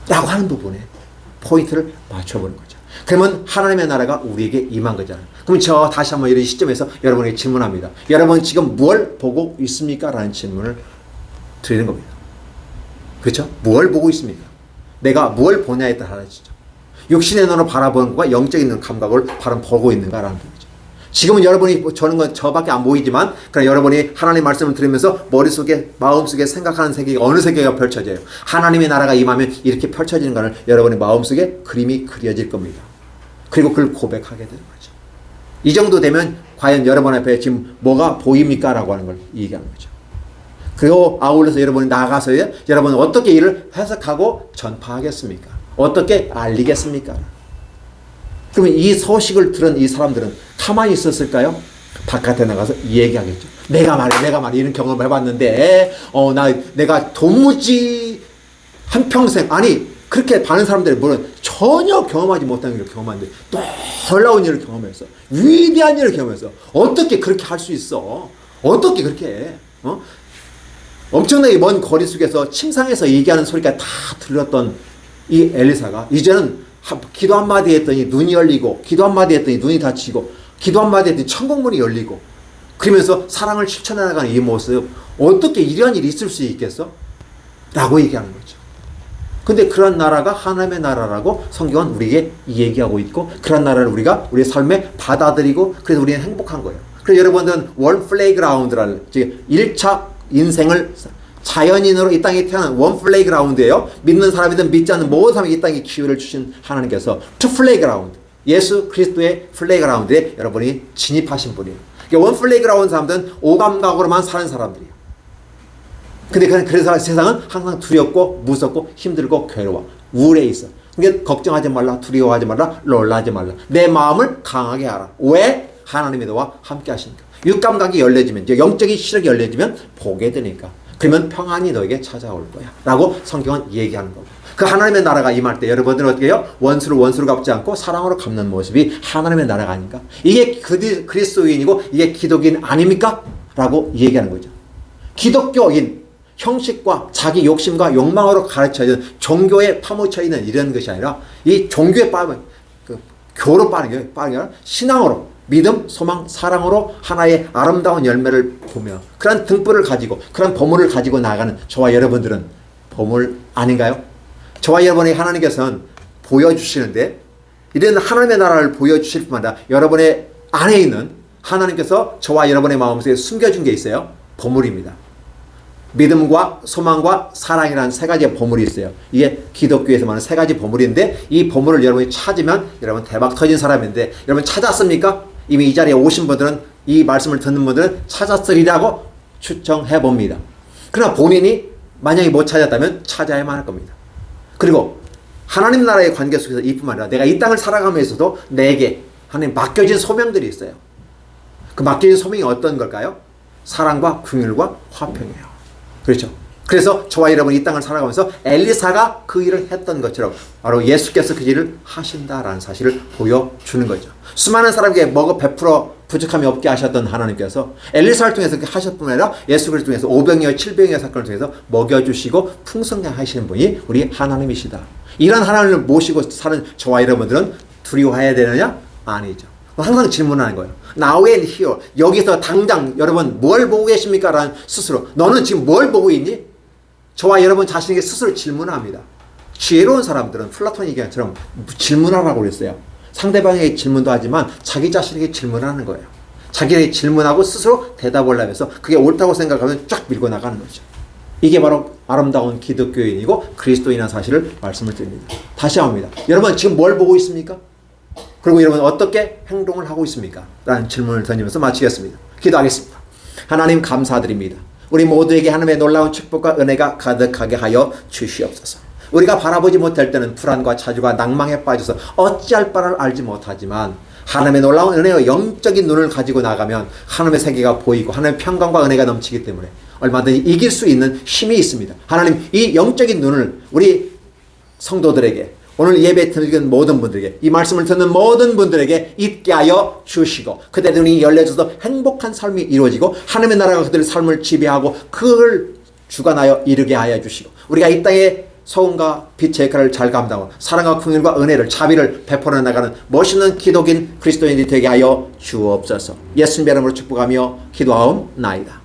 라고 하는 부분에 포인트를 맞춰보는 거죠. 그러면 하나님의 나라가 우리에게 임한 거잖아요. 그럼 저 다시 한번 이런 시점에서 여러분에게 질문합니다. 여러분 지금 무엇을 보고 있습니까? 라는 질문을 드리는 겁니다. 그렇죠? 무엇을 보고 있습니까? 내가 무엇을 보냐에 따라 달라지죠. 육신의 눈으로 바라보는 것과 영적인 감각을 바로 보고 있는가라는 부분이죠. 지금은 여러분이 저는 건 저밖에 안 보이지만 그러나 여러분이 하나님의 말씀을 들으면서 머릿속에 마음속에 생각하는 세계가 어느 세계가 펼쳐져요. 하나님의 나라가 임하면 이렇게 펼쳐지는 것을 여러분의 마음속에 그림이 그려질 겁니다. 그리고 그걸 고백하게 되는 거죠. 이 정도 되면 과연 여러분 앞에 지금 뭐가 보입니까? 라고 하는 걸 얘기하는 거죠. 그리고 아울러서 여러분이 나가서 여러분은 어떻게 이를 해석하고 전파하겠습니까? 어떻게 알리겠습니까? 그러면 이 소식을 들은 이 사람들은 가만히 있었을까요? 바깥에 나가서 얘기하겠죠. 내가 말이야 이런 경험을 해봤는데 내가 도무지 한평생 그렇게 많은 사람들이 물론 전혀 경험하지 못한 일을 경험하는데 놀라운 일을 경험했어. 위대한 일을 경험했어. 어떻게 그렇게 할 수 있어? 어떻게 그렇게 해? 엄청나게 먼 거리 속에서 침상에서 얘기하는 소리가 다 들렸던 이 엘리사가 이제는 기도 한마디 했더니 눈이 열리고, 기도 한마디 했더니 눈이 닫히고, 기도 한마디 했더니 천국문이 열리고, 그러면서 사랑을 실천해 나가는 이 모습, 어떻게 이러한 일이 있을 수 있겠어? 라고 얘기하는 거죠. 근데 그런 나라가 하나님의 나라라고 성경은 우리에게 얘기하고 있고, 그런 나라를 우리가 우리의 삶에 받아들이고, 그래서 우리는 행복한 거예요. 그래서 여러분들은 원 플레이그라운드라는, 즉 1차 인생을 자연인으로 이 땅에 태어난 원 플레이그라운드예요. 믿는 사람이든 믿지 않는 모든 사람에게 이 땅에 기회를 주신 하나님께서 투 플레이그라운드, 예수 그리스도의 플레이그라운드에 여러분이 진입하신 분이에요. 원 플레이그라운드 사람들은 오감각으로만 사는 사람들이에요. 근데 그래서 세상은 항상 두렵고 무섭고 힘들고 괴로워, 우울해 있어. 그러니까 걱정하지 말라, 두려워하지 말라, 놀라지 말라. 내 마음을 강하게 하라. 왜? 하나님이 너와 함께 하시니까. 육감각이 열려지면, 영적인 시력이 열려지면 보게 되니까. 그러면 평안이 너에게 찾아올 거야 라고 성경은 얘기하는 거고, 그 하나님의 나라가 임할 때 여러분들은 어떻게 해요? 원수를 원수로 갚지 않고 사랑으로 갚는 모습이 하나님의 나라가 아닌가? 이게 그리스도인이고 이게 기독인 아닙니까? 라고 얘기하는 거죠. 기독교인 형식과 자기 욕심과 욕망으로 가르쳐진 종교에 파묻혀 있는 이런 것이 아니라, 이 종교에 교로 빠는 게 아니라 신앙으로, 믿음, 소망, 사랑으로 하나의 아름다운 열매를 보며 그런 등불을 가지고, 그런 보물을 가지고 나가는 저와 여러분들은 보물 아닌가요? 저와 여러분이 하나님께서는 보여주시는데, 이런 하나님의 나라를 보여주실 뿐만 아니라 여러분의 안에 있는 하나님께서 저와 여러분의 마음속에 숨겨준 게 있어요. 보물입니다. 믿음과 소망과 사랑이라는 세 가지의 보물이 있어요. 이게 기독교에서 말하는 세 가지 보물인데, 이 보물을 여러분이 찾으면 여러분 대박 터진 사람인데, 여러분 찾았습니까? 이미 이 자리에 오신 분들은, 이 말씀을 듣는 분들은 찾았으리라고 추정해 봅니다. 그러나 본인이 만약에 못 찾았다면 찾아야만 할 겁니다. 그리고 하나님 나라의 관계 속에서 이뿐만 아니라 내가 이 땅을 살아가면서도 내게 하나님 맡겨진 소명들이 있어요. 그 맡겨진 소명이 어떤 걸까요? 사랑과 긍휼과 화평이에요. 그렇죠. 그래서 저와 여러분이 이 땅을 살아가면서 엘리사가 그 일을 했던 것처럼 바로 예수께서 그 일을 하신다라는 사실을 보여주는 거죠. 수많은 사람에게 먹어 베풀어 부족함이 없게 하셨던 하나님께서 엘리사를 통해서 하셨을 뿐 아니라 예수 그리스도를 통해서 오병이어 칠병이어 사건을 통해서 먹여주시고 풍성하게 하시는 분이 우리 하나님이시다. 이런 하나님을 모시고 사는 저와 여러분들은 두려워해야 되느냐? 아니죠. 항상 질문하는 거예요. Now and here. 여기서 당장 여러분 뭘 보고 계십니까? 라는 스스로. 너는 지금 뭘 보고 있니? 저와 여러분 자신에게 스스로 질문합니다. 지혜로운 사람들은 플라톤 얘기처럼 질문하라고 그랬어요. 상대방에게 질문도 하지만 자기 자신에게 질문하는 거예요. 자기에게 질문하고 스스로 대답을 하면서 그게 옳다고 생각하면 쫙 밀고 나가는 거죠. 이게 바로 아름다운 기독교인이고 그리스도인이라는 사실을 말씀을 드립니다. 다시 합니다. 여러분 지금 뭘 보고 있습니까? 그리고 여러분 어떻게 행동을 하고 있습니까? 라는 질문을 던지면서 마치겠습니다. 기도하겠습니다. 하나님 감사드립니다. 우리 모두에게 하나님의 놀라운 축복과 은혜가 가득하게 하여 주시옵소서. 우리가 바라보지 못할 때는 불안과 자주가 낭망에 빠져서 어찌할 바를 알지 못하지만, 하나님의 놀라운 은혜와 영적인 눈을 가지고 나가면 하나님의 세계가 보이고 하나님의 평강과 은혜가 넘치기 때문에 얼마든지 이길 수 있는 힘이 있습니다. 하나님, 이 영적인 눈을 우리 성도들에게, 오늘 예배 드리는 모든 분들에게, 이 말씀을 듣는 모든 분들에게 있게 하여 주시고, 그들의 눈이 열려져서 행복한 삶이 이루어지고 하나님의 나라가 그들의 삶을 지배하고 그걸 주관하여 이르게 하여 주시고, 우리가 이 땅에 소금과 빛의 역할을 잘 감당하고 사랑과 긍휼과 은혜를, 자비를 베풀어 나가는 멋있는 기독인 그리스도인이 되게 하여 주옵소서. 예수님의 이름으로 축복하며 기도하옵나이다.